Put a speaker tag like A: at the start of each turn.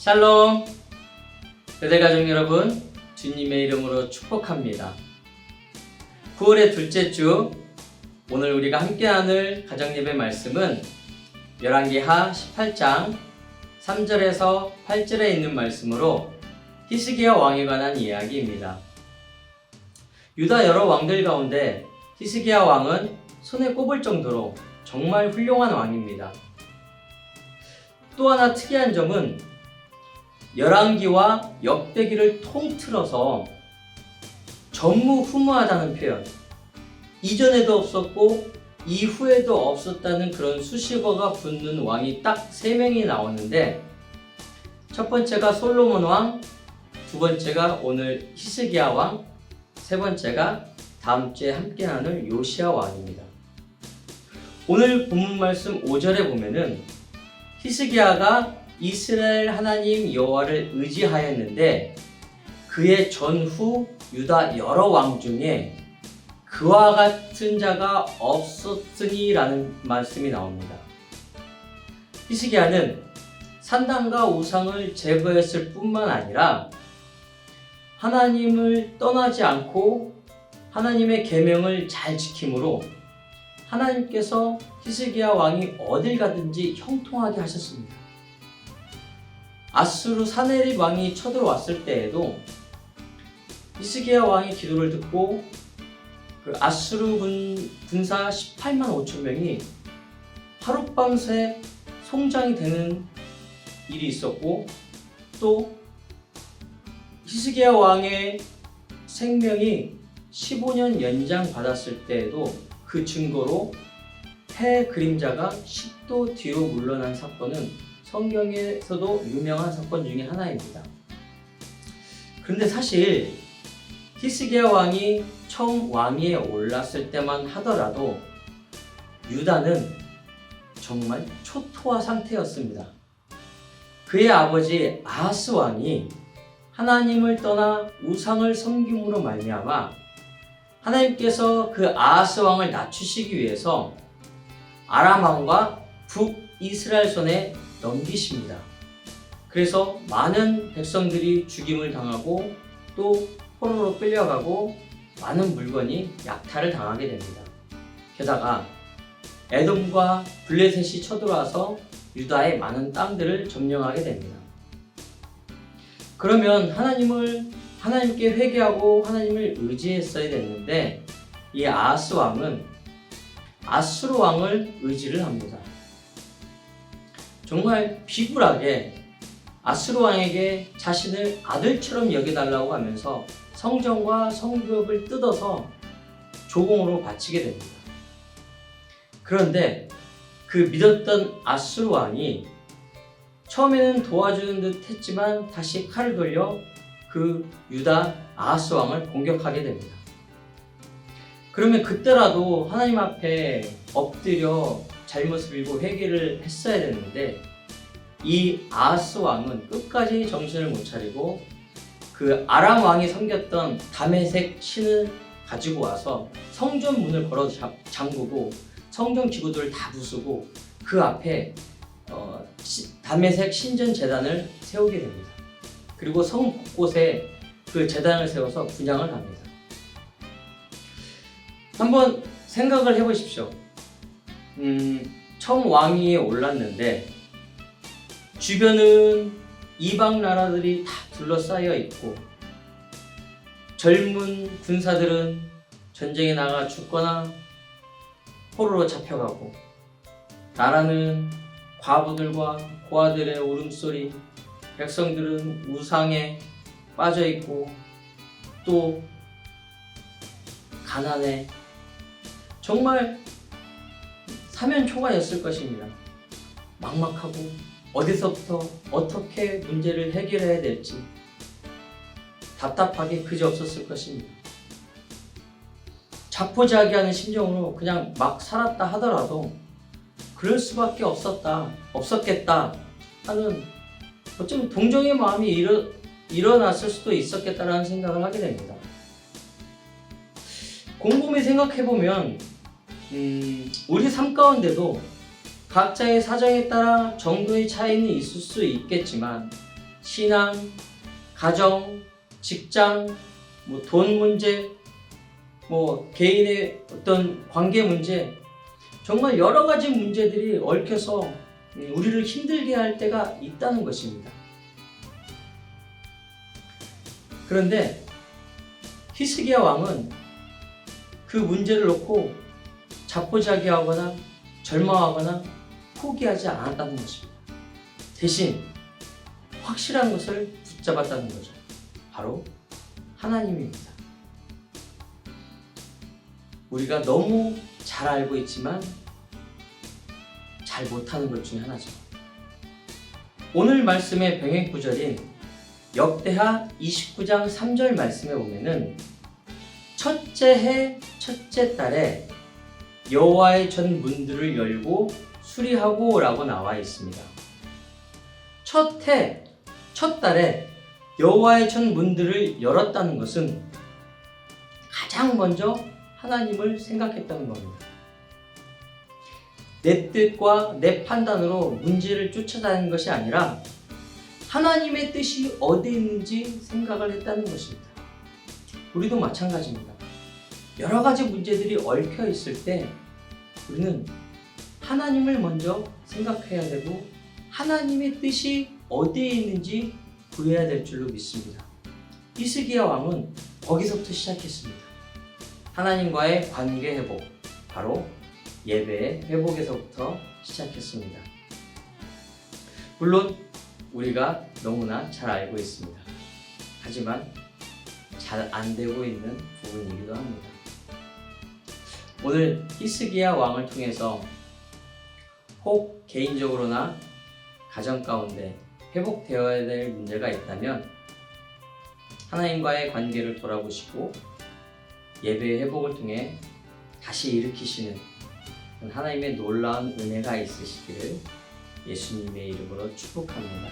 A: 샬롬! 베델가족 여러분, 주님의 이름으로 축복합니다. 9월의 둘째 주, 오늘 우리가 함께 나눌 가정예배 말씀은 열왕기하 18장 3절에서 8절에 있는 말씀으로 히스기야 왕에 관한 이야기입니다. 유다 여러 왕들 가운데 히스기야 왕은 손에 꼽을 정도로 정말 훌륭한 왕입니다. 또 하나 특이한 점은 열왕기와 역대기를 통틀어서 전무후무하다는 표현, 이전에도 없었고 이후에도 없었다는 그런 수식어가 붙는 왕이 딱 3명이 나오는데, 첫 번째가 솔로몬 왕, 두 번째가 오늘 히스기야 왕, 세 번째가 다음 주에 함께 나눌 요시야 왕입니다. 오늘 본문 말씀 5절에 보면은 히스기야가 이스라엘 하나님 여호와를 의지하였는데 그의 전후 유다 여러 왕 중에 그와 같은 자가 없었으니 라는 말씀이 나옵니다. 히스기야는 산당과 우상을 제거했을 뿐만 아니라 하나님을 떠나지 않고 하나님의 계명을 잘 지킴으로 하나님께서 히스기야 왕이 어딜 가든지 형통하게 하셨습니다. 아수르 사네립 왕이 쳐들어왔을 때에도 히스기야 왕이 기도를 듣고 그 아수르 군사 18만 5천 명이 하룻밤새 송장이 되는 일이 있었고, 또 히스기야 왕의 생명이 15년 연장 받았을 때에도 그 증거로 해 그림자가 10도 뒤로 물러난 사건은 성경에서도 유명한 사건 중에 하나입니다. 그런데 사실 히스기야 왕이 처음 왕위에 올랐을 때만 하더라도 유다는 정말 초토화 상태였습니다. 그의 아버지 아하스 왕이 하나님을 떠나 우상을 섬김으로 말미암아 하나님께서 그 아하스 왕을 낮추시기 위해서 아람 왕과 북이스라엘 손에 넘기십니다. 그래서 많은 백성들이 죽임을 당하고 또 포로로 끌려가고 많은 물건이 약탈을 당하게 됩니다. 게다가 에돔과 블레셋이 쳐들어와서 유다의 많은 땅들을 점령하게 됩니다. 그러면 하나님께 회개하고 하나님을 의지했어야 됐는데, 이 아하스 왕은 아수르 왕을 의지를 합니다. 정말 비굴하게 아수르 왕에게 자신을 아들처럼 여겨달라고 하면서 성전과 성벽을 뜯어서 조공으로 바치게 됩니다. 그런데 그 믿었던 아수르 왕이 처음에는 도와주는 듯 했지만 다시 칼을 돌려 그 유다 아하스 왕을 공격하게 됩니다. 그러면 그때라도 하나님 앞에 엎드려 잘못을 빌고 회개를 했어야 되는데, 이 아하스 왕은 끝까지 정신을 못 차리고 그 아람 왕이 섬겼던 다메섹 신을 가지고 와서 성전 문을 걸어 잠그고 성전 기구들을 다 부수고 그 앞에 다메섹 신전 제단을 세우게 됩니다. 그리고 성 곳곳에 그 제단을 세워서 분향을 합니다. 한번 생각을 해보십시오. 처음 왕위에 올랐는데 주변은 이방 나라들이 다 둘러싸여 있고, 젊은 군사들은 전쟁에 나가 죽거나 포로로 잡혀가고, 나라는 과부들과 고아들의 울음소리, 백성들은 우상에 빠져있고 또 가난해, 정말 사면초가였을 것입니다. 막막하고 어디서부터 어떻게 문제를 해결해야 될지 답답하게 그지없었을 것입니다. 자포자기하는 심정으로 그냥 막 살았다 하더라도 그럴 수밖에 없었겠다 하는, 어쩌면 동정의 마음이 일어났을 수도 있었겠다라는 생각을 하게 됩니다. 곰곰이 생각해보면 우리 삶 가운데도 각자의 사정에 따라 정도의 차이는 있을 수 있겠지만 신앙, 가정, 직장, 돈 문제, 개인의 어떤 관계 문제, 정말 여러 가지 문제들이 얽혀서 우리를 힘들게 할 때가 있다는 것입니다. 그런데 히스기야 왕은 그 문제를 놓고 자포자기하거나 절망하거나 포기하지 않았다는 것입니다. 대신 확실한 것을 붙잡았다는 거죠. 바로 하나님입니다. 우리가 너무 잘 알고 있지만 잘 못하는 것 중에 하나죠. 오늘 말씀의 병행 구절인 역대하 29장 3절 말씀에 보면은 첫째 해 첫째 달에 여호와의 전 문들을 열고 수리하고 라고 나와 있습니다. 첫 해, 첫 달에 여호와의 전 문들을 열었다는 것은 가장 먼저 하나님을 생각했다는 겁니다. 내 뜻과 내 판단으로 문제를 쫓아다니는 것이 아니라 하나님의 뜻이 어디에 있는지 생각을 했다는 것입니다. 우리도 마찬가지입니다. 여러 가지 문제들이 얽혀 있을 때 우리는 하나님을 먼저 생각해야 되고 하나님의 뜻이 어디에 있는지 구해야 될 줄로 믿습니다. 히스기야 왕은 거기서부터 시작했습니다. 하나님과의 관계 회복, 바로 예배의 회복에서부터 시작했습니다. 물론 우리가 너무나 잘 알고 있습니다. 하지만 잘 안 되고 있는 부분이기도 합니다. 오늘 히스기야 왕을 통해서 혹 개인적으로나 가정 가운데 회복되어야 될 문제가 있다면 하나님과의 관계를 돌아보시고 예배의 회복을 통해 다시 일으키시는 하나님의 놀라운 은혜가 있으시기를 예수님의 이름으로 축복합니다.